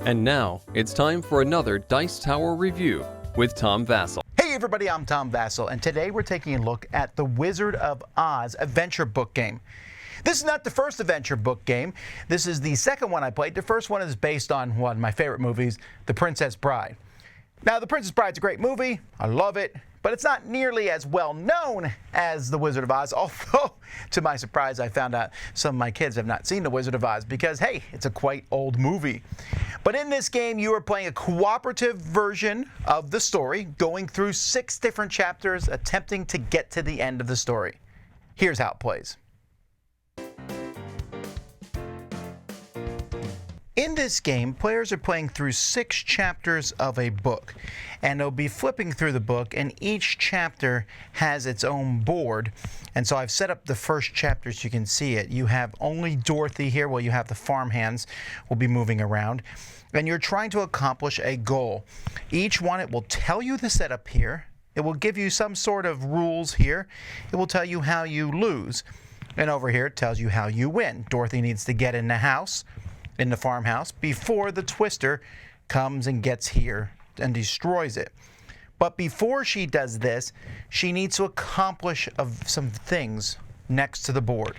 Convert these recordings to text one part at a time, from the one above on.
And now, it's time for another Dice Tower review with Tom Vasel. Hey everybody, I'm Tom Vasel, and today we're taking a look at the Wizard of Oz adventure book game. This is not the first adventure book game. This is the second one I played. The first one is based on one of my favorite movies, The Princess Bride. Now, The Princess Bride's a great movie. I love it. But it's not nearly as well known as The Wizard of Oz, although, to my surprise, I found out some of my kids have not seen The Wizard of Oz because, hey, it's a quite old movie. But in this game, you are playing a cooperative version of the story, going through 6 different chapters, attempting to get to the end of the story. Here's how it plays. In this game, players are playing through 6 chapters of a book, and they'll be flipping through the book, and each chapter has its own board. And so I've set up the first chapter so you can see it. You have only Dorothy here, while you have the farmhands will be moving around, and you're trying to accomplish a goal. Each one, it will tell you the setup here. It will give you some sort of rules here. It will tell you how you lose. And over here, it tells you how you win. Dorothy needs to get in the house, in the farmhouse, before the twister comes and gets here and destroys it. But before she does this, she needs to accomplish some things next to the board.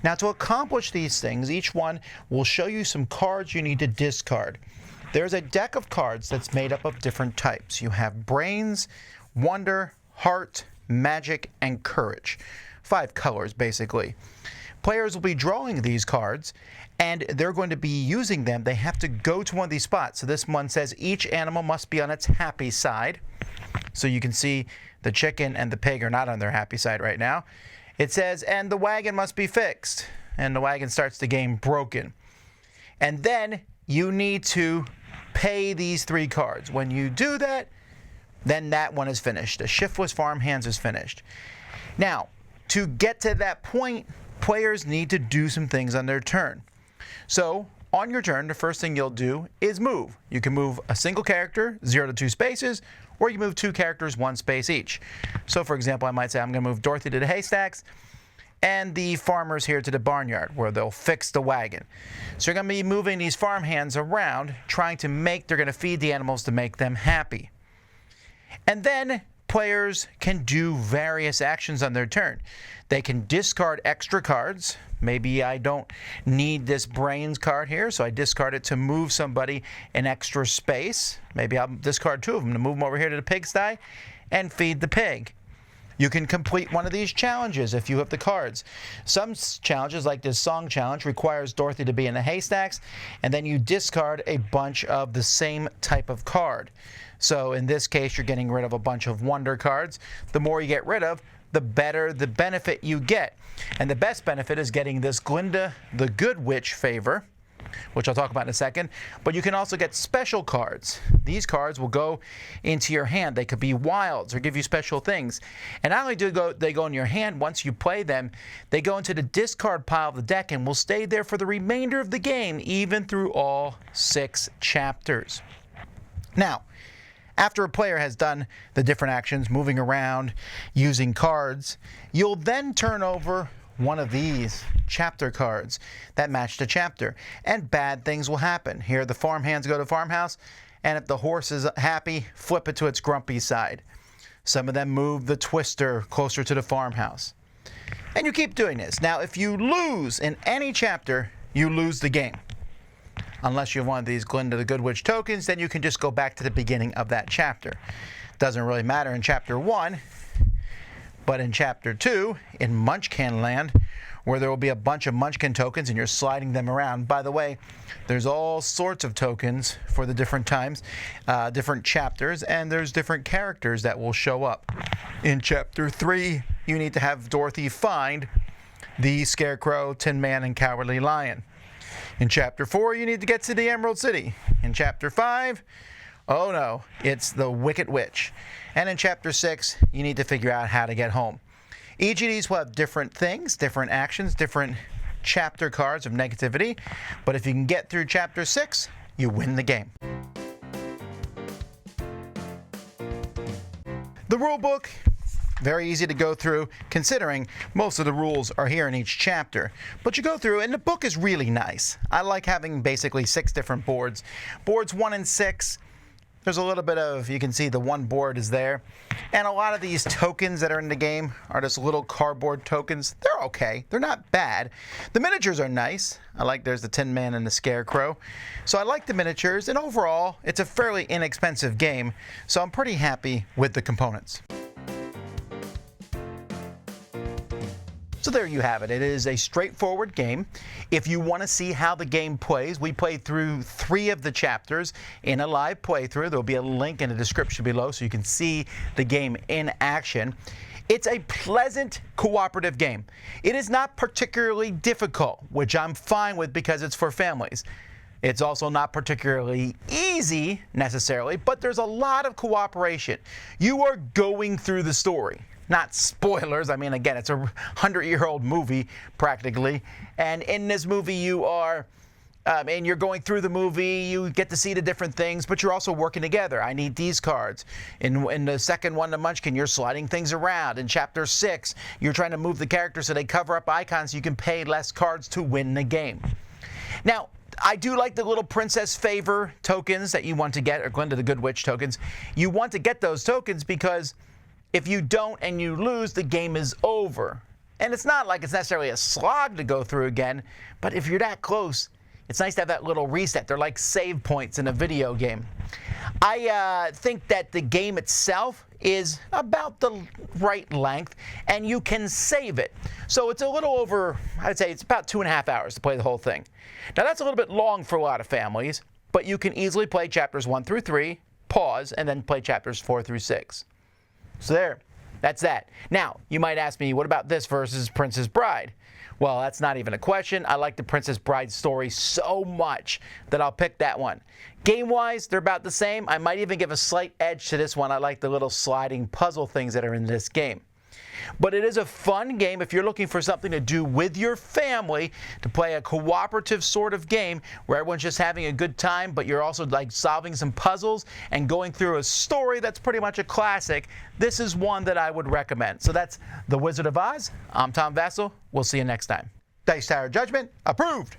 Now, to accomplish these things, each one will show you some cards you need to discard. There's a deck of cards that's made up of different types. You have brains, wonder, heart, magic, and courage. 5 colors, basically. Players will be drawing these cards, and they're going to be using them. They have to go to one of these spots. So this one says each animal must be on its happy side. So you can see the chicken and the pig are not on their happy side right now. It says, and the wagon must be fixed. And the wagon starts the game broken. And then you need to pay these 3 cards. When you do that, then that one is finished. The shiftless farmhands is finished. Now, to get to that point, players need to do some things on their turn. So, on your turn, the first thing you'll do is move. You can move a single character, 0 to 2 spaces, or you move 2 characters, 1 space each. So, for example, I might say I'm going to move Dorothy to the haystacks, and the farmers here to the barnyard, where they'll fix the wagon. So you're going to be moving these farmhands around, they're going to feed the animals to make them happy. And then players can do various actions on their turn. They can discard extra cards. Maybe I don't need this brains card here, so I discard it to move somebody an extra space. Maybe I'll discard 2 of them to move them over here to the pigsty and feed the pig. You can complete one of these challenges if you have the cards. Some challenges, like this song challenge, requires Dorothy to be in the haystacks, and then you discard a bunch of the same type of card. So in this case, you're getting rid of a bunch of wonder cards. The more you get rid of, the better the benefit you get. And the best benefit is getting this Glinda the Good Witch favor, which I'll talk about in a second. But you can also get special cards. These cards will go into your hand. They could be wilds or give you special things. And not only do they go in your hand once you play them, they go into the discard pile of the deck and will stay there for the remainder of the game, even through all 6 chapters. Now, after a player has done the different actions, moving around, using cards, you'll then turn over one of these chapter cards that match the chapter, and bad things will happen. Here the farmhands go to the farmhouse, and if the horse is happy, flip it to its grumpy side. Some of them move the twister closer to the farmhouse. And you keep doing this. Now, if you lose in any chapter, you lose the game. Unless you have one of these Glinda the Good Witch tokens, then you can just go back to the beginning of that chapter. Doesn't really matter in chapter 1, but in chapter 2, in Munchkin Land, where there will be a bunch of Munchkin tokens and you're sliding them around. By the way, there's all sorts of tokens for the different times, different chapters, and there's different characters that will show up. In chapter 3, you need to have Dorothy find the Scarecrow, Tin Man, and Cowardly Lion. In chapter 4, you need to get to the Emerald City. In chapter 5, oh no, it's the Wicked Witch. And in chapter 6, you need to figure out how to get home. Each of these will have different things, different actions, different chapter cards of negativity. But if you can get through chapter 6, you win the game. The rule book Very easy to go through, considering most of the rules are here in each chapter. But you go through, and the book is really nice. I like having basically 6 different boards. Boards 1 and 6, there's a little bit of, you can see the one board is there. And a lot of these tokens that are in the game are just little cardboard tokens. They're okay. They're not bad. The miniatures are nice. I like there's the Tin Man and the Scarecrow. So I like the miniatures, and overall, it's a fairly inexpensive game. So I'm pretty happy with the components. So there you have it. It is a straightforward game. If you want to see how the game plays, we played through 3 of the chapters in a live playthrough. There'll be a link in the description below so you can see the game in action. It's a pleasant cooperative game. It is not particularly difficult, which I'm fine with because it's for families. It's also not particularly easy necessarily, but there's a lot of cooperation. You are going through the story. Not spoilers. I mean, again, it's a 100-year-old movie practically. And in this movie, you are, and you're going through the movie, you get to see the different things, but you're also working together. I need these cards. In the second one, the Munchkin, you're sliding things around. In chapter 6, you're trying to move the characters so they cover up icons so you can pay less cards to win the game. Now, I do like the little Princess Favor tokens that you want to get, or Glinda the Good Witch tokens. You want to get those tokens because if you don't and you lose, the game is over. And it's not like it's necessarily a slog to go through again, but if you're that close, it's nice to have that little reset. They're like save points in a video game. I think that the game itself is about the right length, and you can save it. So it's a little over, I'd say it's about 2.5 hours to play the whole thing. Now that's a little bit long for a lot of families, but you can easily play chapters 1 through 3, pause, and then play chapters 4 through 6. So there, that's that. Now, you might ask me, what about this versus Princess Bride? Well, that's not even a question. I like the Princess Bride story so much that I'll pick that one. Game-wise, they're about the same. I might even give a slight edge to this one. I like the little sliding puzzle things that are in this game. But it is a fun game if you're looking for something to do with your family, to play a cooperative sort of game where everyone's just having a good time, but you're also like solving some puzzles and going through a story that's pretty much a classic. This is one that I would recommend. So that's The Wizard of Oz. I'm Tom Vasel. We'll see you next time. Dice Tower Judgment approved.